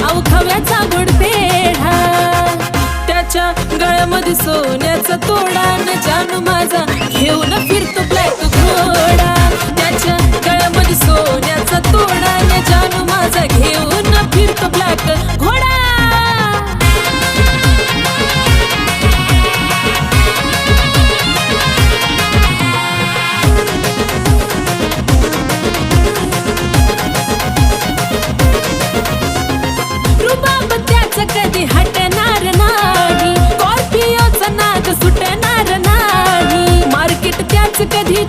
नाव खव्याचा गोड पेढा, त्याच्या गळ्यामध्ये सोन्याचा तोडा न जानू माझा घेऊन फिरतो ब्लॅक घोडा, त्याच्या गळ्यामध्ये सोन्याचा तोडा न जानू माझा घेऊन फिरतो ब्लॅक घोडा. रुबाब त्याचा कधी हटणार नाही, स्कॉर्पिओचा नाद सुटणार नाही, मार्केट त्याच कधी